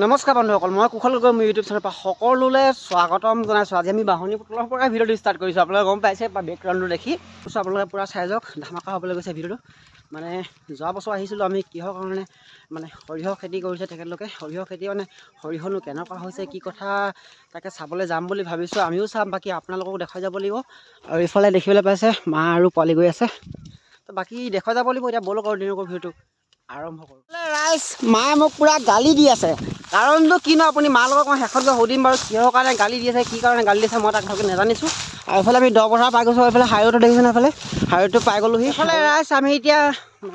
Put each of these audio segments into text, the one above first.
নমস্কাৰ বন্ধুসকল, মই কুশল গগৈ মোৰ ইউটিউব চেনেলৰ পৰা সকলোলৈ স্বাগতম জনাইছোঁ। আজি আমি বাহনী পুতলৰ পৰা ভিডিঅ'টো ষ্টাৰ্ট কৰিছোঁ। আপোনালোকে গম পাইছে বা বেকগ্ৰাউণ্ডটো দেখি আপোনালোকে পূৰা চাই যাওক, ধামাকা হ'বলৈ গৈছে ভিডিঅ'টো। মানে যোৱা বছৰ আহিছিলোঁ আমি কিহৰ কাৰণে মানে সৰিয়হ খেতি কৰিছে তেখেতলোকে। সৰিয়হ খেতি মানে সৰিয়হনো কেনেকুৱা হৈছে কি কথা তাকে চাবলৈ যাম বুলি ভাবিছোঁ। আমিও চাম, বাকী আপোনালোককো দেখুৱাই যাব লাগিব। আৰু এইফালে দেখিবলৈ পাইছে মা আৰু পোৱালি গৈ আছে, তো বাকী দেখুৱাই যাব লাগিব। এতিয়া ব'লক আৰু দিনকৰ ভিডিঅ'টো আৰম্ভ কৰোঁ। ৰাইজ, মায়ে মোক পূৰা গালি দি আছে। কাৰণটো কিনো আপুনি মাৰ লগত মই শেষত গৈ সুধিম বাৰু, কিহৰ কাৰণে গালি দি আছে, কি কাৰণে গালি দিছে মই তাক ভালকৈ নাজানিছোঁ। আৰু এইফালে আমি দপথাৰ পাই গৈছোঁ। এইফালে হাইৱেটো দেখিছোঁ, এইফালে হাইৱেটো পাই গ'লোহি। এইফালে ৰাইজ আমি এতিয়া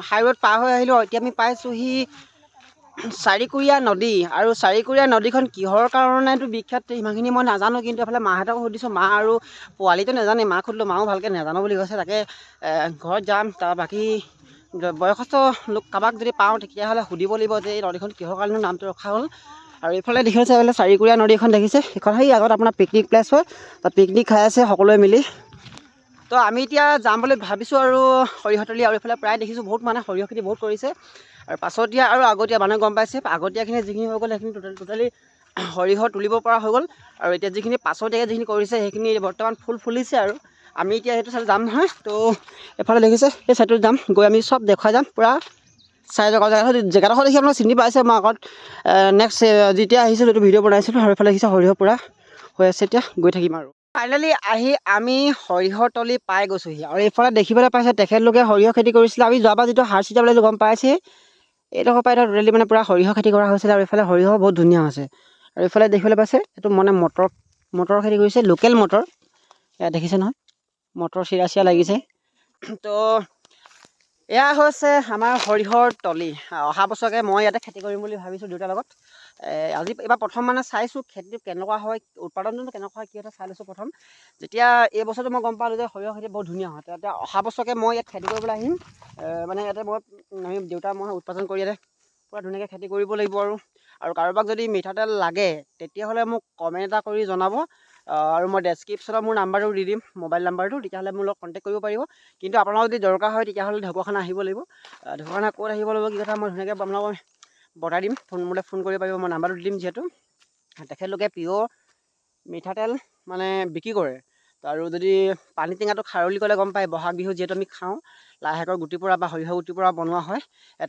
হাইৱেত পাৰ হৈ আহিলোঁ। এতিয়া আমি পাইছোঁহি চাৰিকুৰীয়া নদী। আৰু চাৰিকুৰীয়া নদীখন কিহৰ কাৰণেতো বিখ্যাত ইমানখিনি মই নাজানো, কিন্তু এইফালে মাহঁতক সুধিছোঁ। মা আৰু পোৱালিটো নাজানে, মাক সুধিলোঁ, মাও ভালকৈ নাজানো বুলি কৈছে। তাকে ঘৰত যাম, তাৰ বাকী বয়সস্থ লোক কাৰোবাক যদি পাওঁ তেতিয়াহ'লে সুধিব লাগিব যে এই নদীখন কিহৰ কাৰণে নামটো ৰখা হ'ল। আৰু এইফালে দেখিছে, এইফালে চাৰিকুৰীয়া নদী এখন দেখিছে, সেইখন সেই আগত আপোনাৰ পিকনিক প্লেচ হয়, তাত পিকনিক খাই আছে সকলোৱে মিলি। তো আমি এতিয়া যাম বুলি ভাবিছোঁ আৰু সৰিয়হতলী। আৰু এইফালে প্ৰায় দেখিছোঁ বহুত মানে সৰিয়হ খেতি বহুত কৰিছে। আৰু পাছতীয়া আৰু আগতীয়া মানুহে গম পাইছে, আগতীয়াখিনি যিখিনি হৈ গ'ল সেইখিনি টোটেলি সৰিয়হ তুলিব পৰা হৈ গ'ল। আৰু এতিয়া যিখিনি পাছতীয়াকৈ যিখিনি কৰিছে সেইখিনি বৰ্তমান ফুল ফুলিছে। আৰু আমি এতিয়া সেইটো চাইড যাম নহয়, তো এইফালে দেখিছে সেই চাইডটোত যাম, গৈ আমি চব দেখুৱাই যাম পূৰা চাই যাওক। জেগাডোখৰ দেখি আপোনাক চিনি পাইছে, মই আগত নেক্সট যেতিয়া আহিছিলোঁ এইটো ভিডিঅ' বনাইছিলোঁ। আৰু এইফালে দেখিছে সৰিয়হ পূৰা হৈ আছে, এতিয়া গৈ থাকিম। আৰু ফাইনেলি আহি আমি সৰিয়হতলী পাই গৈছোঁহি। আৰু এইফালে দেখিবলৈ পাইছে তেখেতলোকে সৰিয়হ খেতি কৰিছিলে। আমি যোৱাবাৰ যিটো সাৰ ছিটাবলৈ গম পাইছে, এইডোখৰ পৰা এতিয়া টোটেলি মানে পূৰা সৰিয়হ খেতি কৰা হৈছিলে। আৰু এইফালে সৰিয়হ বহুত ধুনীয়া হৈছে। আৰু এইফালে দেখিবলৈ পাইছে এইটো মানে মটৰ খেতি কৰিছে, লোকেল মটৰ। এয়া দেখিছে নহয়, মটৰ চিৰা চিৰা লাগিছে। তো এয়া হৈছে আমাৰ সৰিয়হৰ তলী। অহা বছৰকৈ মই ইয়াতে খেতি কৰিম বুলি ভাবিছোঁ দেউতাৰ লগত। আজি এইবাৰ প্ৰথম মানে চাইছোঁ খেতিটো কেনেকুৱা হয়, উৎপাদনটো কেনেকুৱা হয়, কি এটা চাই লৈছোঁ প্ৰথম। যেতিয়া এই বছৰটো মই গম পালোঁ যে সৰিয়হ খেতি বহুত ধুনীয়া হয়, তেতিয়া অহা বছৰকৈ মই ইয়াত খেতি কৰিবলৈ আহিম। মানে ইয়াতে আমি দেউতা মই উৎপাদন কৰি ইয়াতে পূৰা ধুনীয়াকৈ খেতি কৰিব লাগিব। আৰু কাৰোবাক যদি মিঠাতেল লাগে তেতিয়াহ'লে মোক কমেণ্ট এটা কৰি জনাব। আৰু মই ডেছক্ৰিপশ্যনত মোৰ নাম্বাৰটো দি দিম, মোবাইল নাম্বাৰটো, তেতিয়াহ'লে মোৰ লগত কণ্টেক্ট কৰিব পাৰিব। কিন্তু আপোনালোকৰ যদি দৰকাৰ হয় তেতিয়াহ'লে ঢকুৱাখানা আহিব লাগিব। ঢকুৱাখানা ক'ত আহিব লাগিব কি কথা মই ধুনীয়াকৈ আপোনালোকক বতাই দিম। মোলৈ ফোন কৰিব পাৰিব, মই নাম্বাৰটো দিম। যিহেতু তেখেতলোকে পিয়'ৰ মিঠাতেল মানে বিক্ৰী কৰে। আৰু যদি পানী টেঙাটো খাৰলি ক'লে গম পায়, বহাগ বিহু যিহেতু আমি খাওঁ, লাই শাকৰ গুটিৰ পৰা বা সৰিয়হ গুটিৰ পৰা বনোৱা হয়,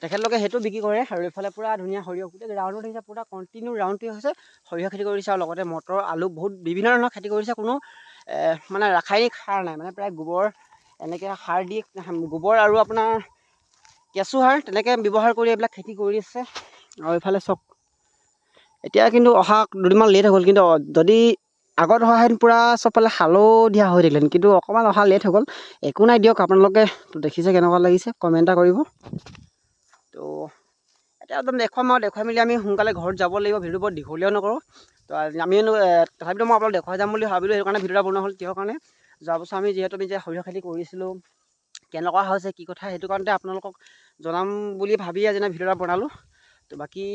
তেখেতলোকে সেইটো বিক্ৰী কৰে। আৰু এইফালে পূৰা ধুনীয়া সৰিয়হ গোটেই ৰাউণ্ডত দেখিছে, পূৰা কণ্টিনিউ ৰাউণ্ডটোৱে হৈছে সৰিয়হ খেতি কৰিছে। আৰু লগতে মটৰ, আলু বহুত বিভিন্ন ধৰণৰ খেতি কৰিছে। কোনো মানে ৰাসায়নিক সাৰ নাই, মানে প্ৰায় গোবৰ এনেকৈ সাৰ দি গোবৰ আৰু আপোনাৰ কেঁচু সাৰ তেনেকৈ ব্যৱহাৰ কৰি এইবিলাক খেতি কৰিছে। আৰু এইফালে চব এতিয়া কিন্তু অহা দুদিনমান লেট হৈ গ'ল, কিন্তু যদি আগত অহাহেঁতেন পূৰা চবফালে হালধীয়া হৈ থাকিলেন, কিন্তু অকণমান অহা লেট হৈ গ'ল। একো নাই দিয়ক, আপোনালোকে দেখিছে কেনেকুৱা লাগিছে কমেণ্ট এটা কৰিব। তো এতিয়া একদম দেখুৱাই মেলি আমি সোনকালে ঘৰত যাব লাগিব। ভিডিঅ'টো বৰ দীঘলীয়াও নকৰোঁ। তো আমি তথাপিতো মই আপোনালোকক দেখুৱাই যাম বুলি ভাবিলোঁ, সেইটো কাৰণে ভিডিঅ' এটা বনোৱা হ'ল। কিহৰ কাৰণে, যোৱা বছৰ আমি যিহেতু যে সৰিয়হ খেতি কৰিছিলোঁ, কেনেকুৱা হৈছে কি কথা, সেইটো কাৰণতে আপোনালোকক জনাম বুলি ভাবি আজি ভিডিঅ' এটা বনালোঁ। তো বাকী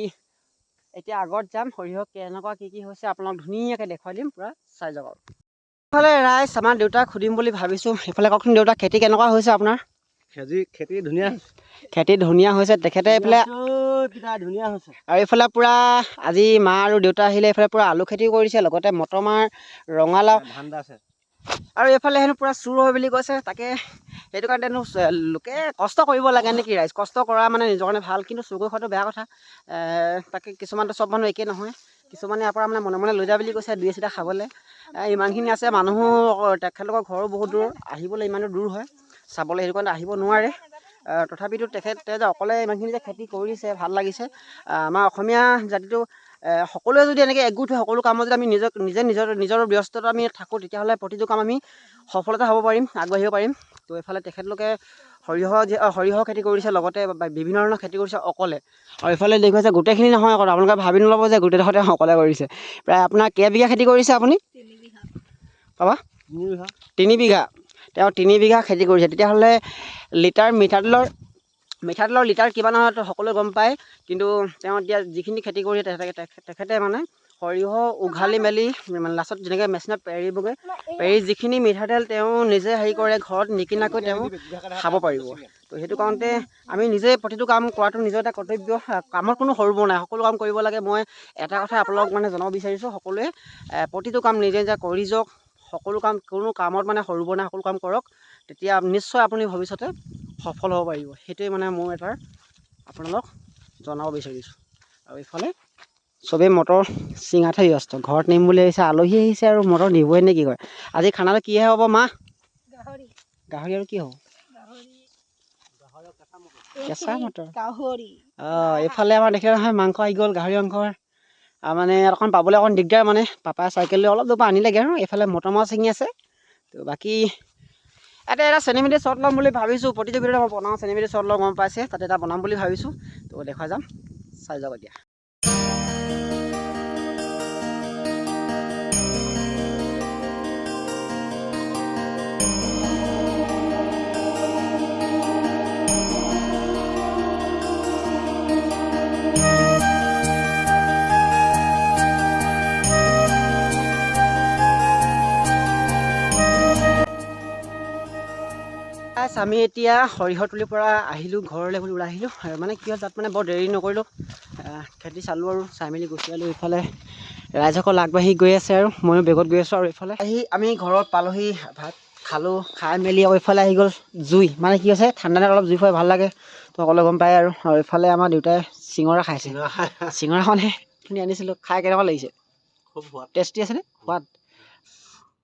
এতিয়া আগত যাম, সৰিয়হ কেনেকুৱা কি হৈছে আপোনালোক ধুনীয়াকৈ দেখুৱাই দিম, পূৰা চাই যাওক। আৰু এইফালে ৰাইজ আমাৰ দেউতাক সুধিম বুলি ভাবিছোঁ। সেইফালে কওকচোন দেউতা, খেতি কেনেকুৱা হৈছে আপোনাৰ? খেতি ধুনীয়া, খেতি ধুনীয়া হৈছে। তেখেতে এইফালে ধুনীয়া হৈছে। আৰু এইফালে পূৰা আজি মা আৰু দেউতা আহিলে, এইফালে পূৰা আলু খেতিও কৰিছে, লগতে মটৰ মাহ, ৰঙালাও, ধান আছে। আৰু এইফালে হেনো পূৰা চুৰ হয় বুলি কৈছে। তাকে সেইটো কাৰণেনো লোকে কষ্ট কৰিব লাগে নেকি ৰাইজ, কষ্ট কৰা মানে নিজৰ কাৰণে ভাল, কিন্তু চুৰ কৰি খোৱাটো বেয়া কথা। তাকে কিছুমানতো চব মানুহ একেই নহয়, কিছুমানে ইয়াৰ পৰা মানে মনে মনে লৈ যায় বুলি কৈছে, দুই এচিটা খাবলৈ। ইমানখিনি আছে মানুহো, তেখেতলোকৰ ঘৰো বহুত দূৰ, আহিবলৈ ইমানো দূৰ হয় চাবলৈ, সেইটো কাৰণে আহিব নোৱাৰে। তথাপিতো তেখেতে যে অকলে ইমানখিনি যে খেতি কৰিছে ভাল লাগিছে। আমাৰ অসমীয়া জাতিটো সকলোৱে যদি এনেকৈ একগোট হৈ সকলো কামত যদি আমি নিজৰ ব্যস্ততা আমি থাকোঁ, তেতিয়াহ'লে প্ৰতিটো কাম আমি সফলতা হ'ব পাৰিম, আগবাঢ়িব পাৰিম। তো এইফালে তেখেতলোকে সৰিয়হ খেতি কৰিছে, লগতে বিভিন্ন ধৰণৰ খেতি কৰিছে অকলে। আৰু এইফালে দেখুৱাইছে গোটেইখিনি নহয় আকৌ, আপোনালোকে ভাবি নল'ব যে গোটেইডোখৰতে অকলে কৰিছে। প্ৰায় আপোনাৰ কেইবিঘা খেতি কৰিছে আপুনি? 3 বিঘা। পাবা 3 বিঘা। 3 বিঘা। তেওঁ 3 বিঘা খেতি কৰিছে। তেতিয়াহ'লে লিটাৰ মিঠাতেলৰ লিটাৰ কিমান হয় সকলোৱে গম পায়। কিন্তু তেওঁ এতিয়া যিখিনি খেতি কৰিছে তেখেতে মানে সৰিয়হ উঘালি মেলি মানে লাষ্টত যেনেকৈ মেচিনত পেৰিবগৈ, পেৰি যিখিনি মিঠাতেল তেওঁ নিজে হেৰি কৰে ঘৰত নিকিনাকৈ তেওঁ খাব পাৰিব। তো সেইটো কাৰণতে আমি নিজে প্ৰতিটো কাম কৰাটো নিজৰ এটা কৰ্তব্য। কামত কোনো সৰু বৰ নাই, সকলো কাম কৰিব লাগে। মই এটা কথা আপোনালোকক মানে জনাব বিচাৰিছোঁ, সকলোৱে প্ৰতিটো কাম নিজে নিজে কৰি যাওক। সকলো কাম, কোনো কামত মানে সৰু বৰ নাই, সকলো কাম কৰক, তেতিয়া নিশ্চয় আপুনি ভৱিষ্যতে সফল হ'ব পাৰিব। সেইটোৱে মানে মোৰ এটা আপোনালোক জনাব বিচাৰিছোঁ। আৰু এইফালে চবেই মটৰ চিঙাতে ব্যস্ত, ঘৰত নিম বুলি আহিছে, আলহী আহিছে আৰু মটৰ নিবই নে কি কয়। আজি খানাটো কিহে হ'ব মা? গাহৰি আৰু কি হ'ব? কেঁচা মটৰ। এইফালে আমাৰ দেখিলে নহয় মাংস আহি গ'ল, গাহৰি মাংসৰ মানে অকণ পাবলৈ অকণ দিগদাৰ। মানে পাপাই চাইকেল লৈ অলপ দূৰ পৰা আনিলেগৈ আৰু এইফালে মটৰ মাছ ছিঙি আছে। তো বাকী এটা চেনিমিটি শ্বট ল'ম বুলি ভাবিছোঁ। প্ৰতিটো ভিডিঅ'তে মই বনাওঁ চেনিমিটি শ্বট লওঁ, গম পাইছে, তাতে এটা বনাম বুলি ভাবিছোঁ। তো দেখুৱাই যাম, চাই যাওক এতিয়া। আমি এতিয়া সৰিয়হতলীৰ পৰা আহিলোঁ, ঘৰলৈ বুলি ওলাই আহিলোঁ। মানে কি হ'ল, তাত মানে বৰ দেৰি নকৰিলোঁ, খেতি চালোঁ আৰু চাই মেলি গুচি আহিলোঁ। ইফালে ৰাইজসকল আগবাঢ়ি গৈ আছে আৰু ময়ো বেগত গৈ আছোঁ। আৰু এইফালে আহি আমি ঘৰত পালোহি, ভাত খালোঁ, খাই মেলি আৰু এইফালে আহি গ'ল জুই। মানে কি হৈছে, ঠাণ্ডা দিনত অলপ জুই ফুৱাই ভাল লাগে, তো সকলোৱে গম পায় আৰু এইফালে আমাৰ দেউতাই চিঙৰা খাইছে। চিঙৰাখনহে কিনি আনিছিলোঁ, খাই কেনেকুৱা লাগিছে? খুব সোৱাদ, টেষ্টি আছেনে? সোৱাদ।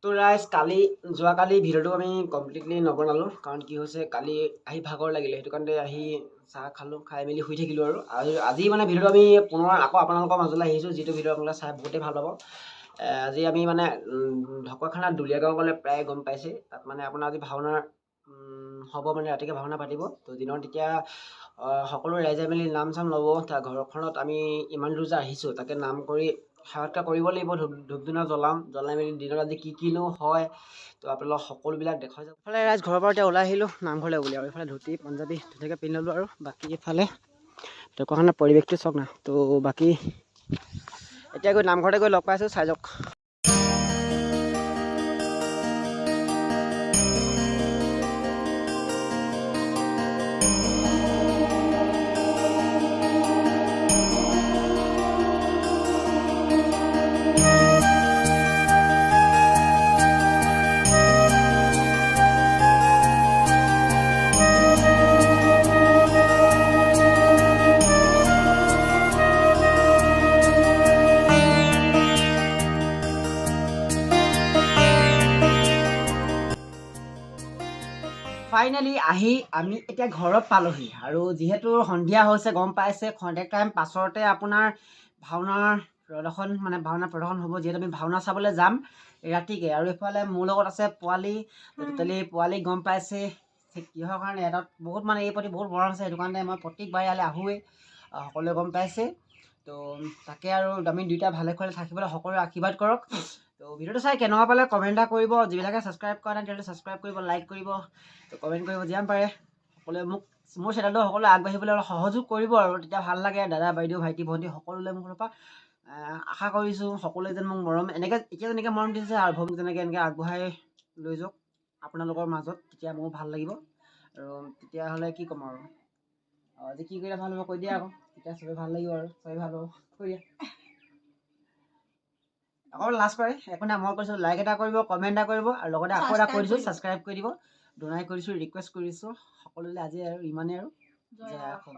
তো ৰাইজ যোৱাকালি ভিডিঅ'টো আমি কমপ্লিটলি নবনালোঁ, কাৰণ কি হৈছে, কালি আহি ভাগৰ লাগিলে, সেইটো কাৰণে আহি চাহ খালোঁ, খাই মেলি শুই থাকিলোঁ। আৰু আজি মানে ভিডিঅ'টো আমি পুনৰ আকৌ আপোনালোকৰ মাজলৈ আহিছোঁ, যিটো ভিডিঅ' আপোনালোকে চাই বহুতেই ভাল পাব। আজি আমি মানে ঢকুৱাখানা দুলীয়া গাঁও গ'লে প্ৰায় গম পাইছে, তাত মানে আপোনাৰ আজি ভাওনাৰ হ'ব, মানে ৰাতিকৈ ভাওনা পাতিব। তো দিনত তেতিয়া সকলো ৰাইজে মেলি নাম চাম ল'ব। তাৰ ঘৰখনত আমি ইমান দূৰ যে আহিছোঁ, তাকে নাম কৰি সেৱা কৰিব লাগিব, ধূপ ধূনা জ্বলাই মেলি দিনত আজি কিনো হয়, তো আপোনালোক সকলোবিলাক দেখুৱাই যাওক। এইফালে ৰাইজ ঘৰৰ পৰা এতিয়া ওলাই আহিলোঁ নামঘৰলৈ বুলি, আৰু এইফালে ধুতি পাঞ্জাবী ধুনীয়াকৈ পিন্ধি ল'লোঁ। আৰু বাকী এইফালে ঢকুৱাখানাৰ পৰিৱেশটো চাওক না। তো বাকী এতিয়া গৈ নামঘৰতে গৈ লগ পাইছোঁ, চাই যাওক। ফাইনেলি আহি আমি এতিয়া ঘৰত পালোহি। আৰু যিহেতু সন্ধিয়া হৈছে, গম পাইছে, খন্তেক টাইম পাছতে আপোনাৰ ভাওনাৰ প্ৰদৰ্শন হ'ব, যিহেতু আমি ভাওনা চাবলৈ যাম ৰাতিকৈ। আৰু এইফালে মোৰ লগত আছে পোৱালি, পোৱালি গম পাইছে কিহৰ কাৰণে, এটাত বহুত মানে এই প্ৰতি বহুত মৰম আছে, সেইটো কাৰণে মই প্ৰত্যেকবাৰে ইয়ালৈ আহোঁৱেই, সকলোৱে গম পাইছে। তো তাকে আৰু আমি দুইটা ভালে খুৱালে থাকিবলৈ সকলোৱে আশীৰ্বাদ কৰক। তো ভিডিঅ'টো চাই কেনেকুৱা পালে কমেণ্ট এটা কৰিব, যিবিলাকে ছাবস্ক্ৰাইব কৰা নাই তেতিয়াহ'লে ছাবস্ক্ৰাইব কৰিব, লাইক কৰিব, তো কমেণ্ট কৰিব, যিমান পাৰে সকলোৱে মোৰ চেনেলটো সকলোৱে আগবাঢ়িবলৈ অলপ সহযোগ কৰিব, আৰু তেতিয়া ভাল লাগে। দাদা বাইদেউ ভাইটি ভণ্টি সকলোলৈ মোৰ ফালৰ পৰা আশা কৰিছোঁ, সকলোৱে যেন মোক মৰম এতিয়া যেনেকৈ মৰম দিছে, আৰু ভৱিষ্যত যেনেকৈ এনেকৈ আগবঢ়াই লৈ যাওক আপোনালোকৰ মাজত, তেতিয়া মোৰ ভাল লাগিব। আৰু তেতিয়াহ'লে কি ক'ম আৰু, আজি কি কৰিলে ভাল হ'ব কৈ দিয়া আকৌ, তেতিয়া চবেই ভাল লাগিব আৰু চবেই ভাল হ'ব, কৈ দিয়া। অকণমান লাজ কৰে, একো নাই, মই কৈছোঁ লাইক এটা কৰিব, কমেণ্ট এটা কৰিব, আৰু লগতে আকৌ এটা কৈ দিছোঁ ছাবস্ক্ৰাইব কৰি দিব। ডোনাই কৰিছোঁ, ৰিকুৱেষ্ট কৰিছোঁ সকলোলৈ। আজি আৰু ইমানেই, আৰু জয় অসম।